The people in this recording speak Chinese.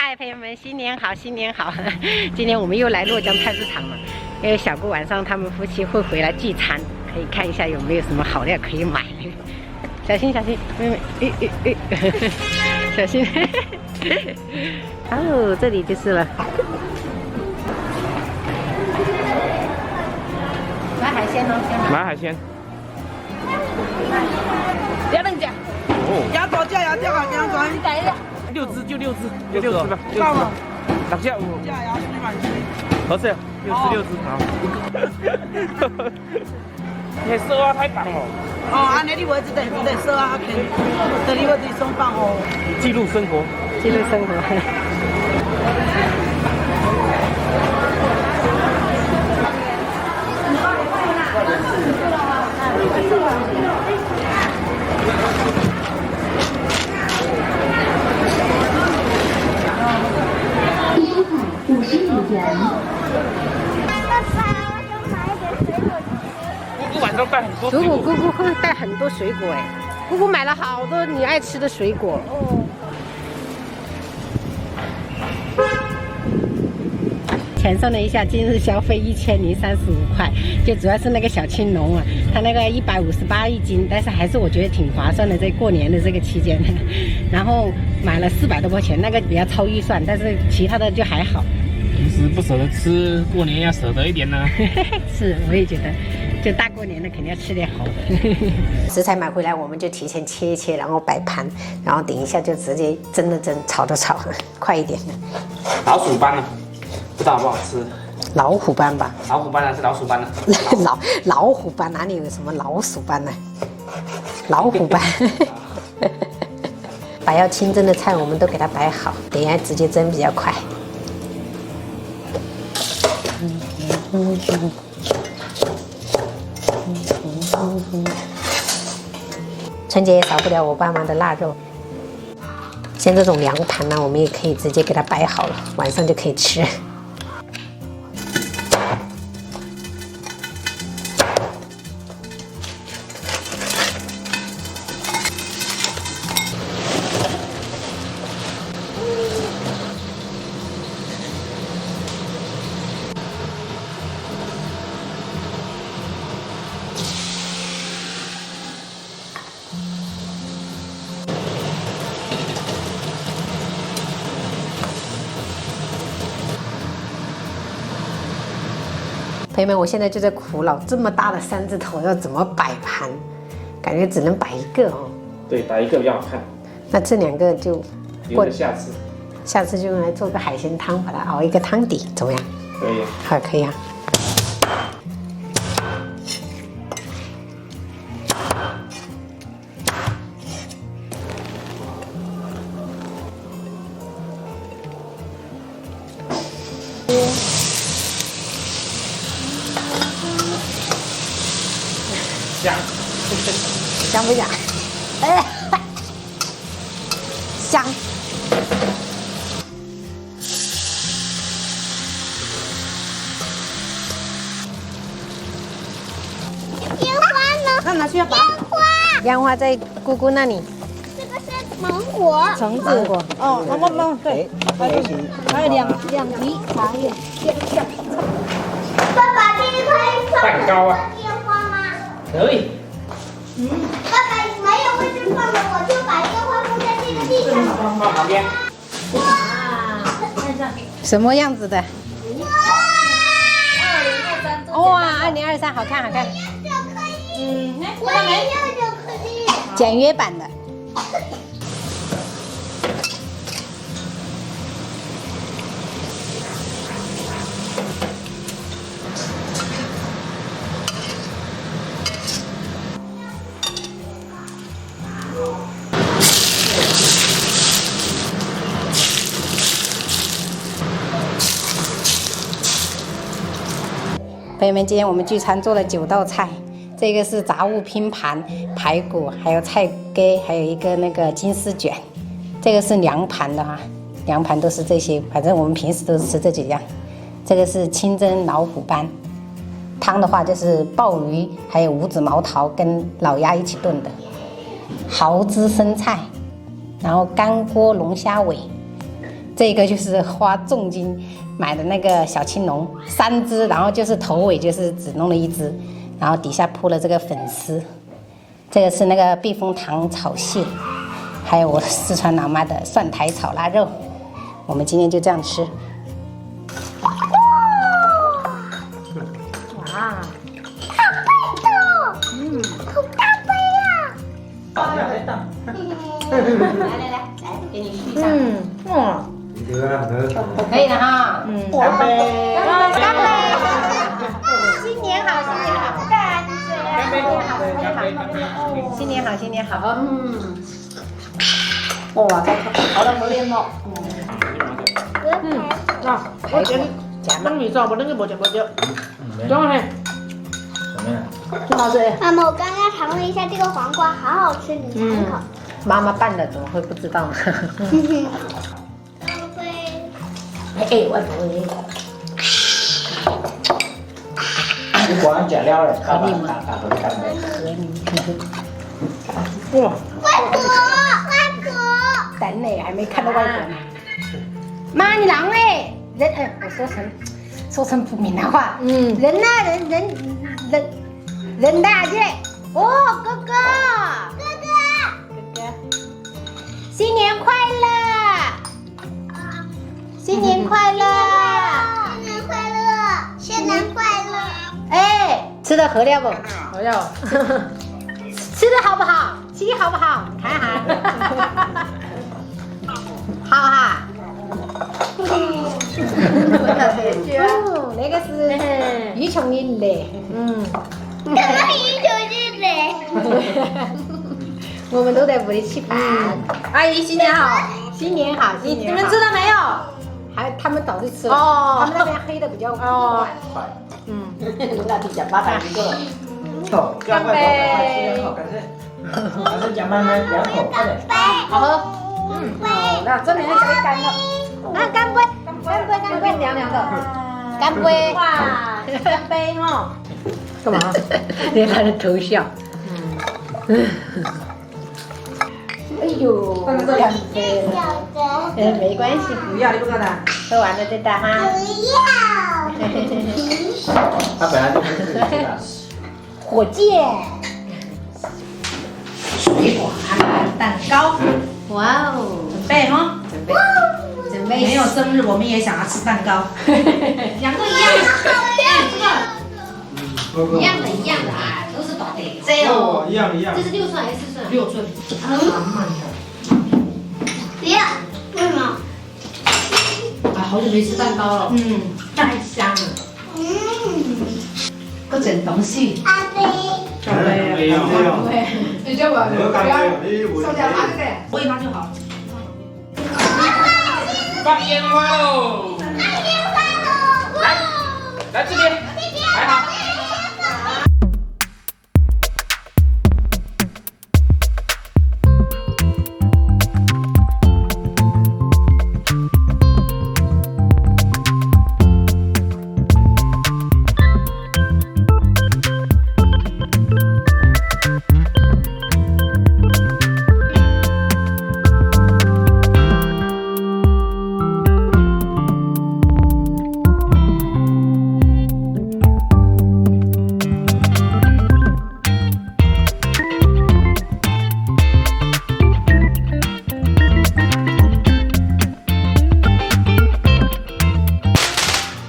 嗨，朋友们，新年好，新年好！今天我们又来洛江菜市场了，因为小姑晚上他们夫妻会回来聚餐，可以看一下有没有什么好料可以买。小心，小心，妹妹，小心！哦，这里就是了。买海鲜哦，买海鲜。不要愣讲。哦，鸭爪加鸭脚啊，鸭爪。你改一下。 6只就6只，就6只吧，6只。6只哦。加鸭水嘛，合适，6只好。你色啊太棒哦。哦，安尼你位置你得说啊，这里位置送饭哦。记录生活，记录生活。姑姑晚上带很多水果。姑姑会带很多水果哎，姑姑买了好多你爱吃的水果哦。钱算了一下，今日消费1035块，就主要是那个小青龙啊，它那个158一斤，但是还是我觉得挺划算的，在过年的这个期间，然后买了400多块钱，那个比较超预算，但是其他的就还好。 平时不舍得吃，过年要舍得一点呢。是，我也觉得，就大过年的肯定要吃点好的。食材买回来，我们就提前切一切，然后摆盘，然后等一下就直接蒸的蒸，炒的炒，快一点。老鼠斑呢？不知道好不好吃？老虎斑吧？老虎斑还是老鼠斑呢？老虎斑哪里有什么老鼠斑呢？老虎斑。把要清蒸的菜我们都给它摆好，等一下直接蒸比较快。 春节也少不了我爸妈的腊肉。像这种凉盘呢，我们也可以直接给它摆好了，晚上就可以吃。朋友们，我现在就在苦恼，这么大的3字头要怎么摆盘？感觉只能摆一个哦。对，摆一个比较好看。那这2个就留着下次。下次就用来做个海鲜汤，把它熬一个汤底，怎么样？可以。好，可以啊。香，香不香？哎，香。烟花呢？那拿去要拔。烟花在姑姑那里。这个是芒果。橙子。哦，对，还有两提茶叶。爸爸，这里可以放蛋糕啊。 烟花吗？可以。爸爸没有位置放的，我就把烟花放在这个地上。放旁边。什么样子的？哇，2023好看，好看。我也要巧克力。简约版的。朋友们，今天我们聚餐做了9道菜，这个是杂物拼盘、排骨，还有菜根，还有一个那个金丝卷。这个是凉盘的哈，凉盘都是这些，反正我们平时都是吃这几样。这个是清蒸老虎斑，汤的话就是鲍鱼，还有五子毛桃跟老鸭一起炖的，蚝汁生菜，然后干锅龙虾尾，这个就是花重金买的那个小青龙，3只，然后就是头尾就是只弄了1只，然后底下铺了这个粉丝。这个是那个避风塘炒蟹，还有我四川老妈的蒜苔炒腊肉。我们今天就这样吃。哇，好贵的，好大杯啊！来，给你续上。可以了哈。干杯！干杯！新年好，新年好！干杯！新年好，新年好！哇，好了，冇练咯。我整等你做，我等你冇食。装呢？挺好吃。妈妈，我刚刚尝了一下这个黄瓜，好好吃，你尝一口。妈妈拌的，怎么会不知道呢？哎，我不会。你果然讲了嘞，可以吗？哇！外婆，等你，还没看到外婆呢。妈，你狼嘞？人我说成不闽南话。人呐，人大姐。哦，哥哥，新年快乐！新年快乐！新年快乐！哎，吃的合了不？合了。吃的好不好？鸡好不好？看哈。好哈。那个是于琼英的。干嘛一九日嘞？我们都在屋里吃饭。阿姨新年好，新年好，新年好。你们吃了没有？还他们早就吃了。哦。他们那边黑的比较快。那比讲800一个。干杯！还是讲慢慢2口，快点。好喝。那这里就加一干了。那干杯！干杯，凉凉的。干杯！哇，干杯哈！干嘛？连他的头像。哎呦，干杯了。没关系，不要，你不要的。喝完了再打哈。不要。他本来就不是自己的。火箭。水果蛋糕。哇哦！准备哈。准备。没有生日，我们也想要吃蛋糕。2个一样。一样的啊，都是短的。这哦，一样。这是6寸还是4寸？6寸。不要，为什么？啊，好久没吃蛋糕了。太香了。各种东西。阿飞。你叫我不要收点麻的，喂它就好。放烟花喽！放烟花喽！来这边，还好。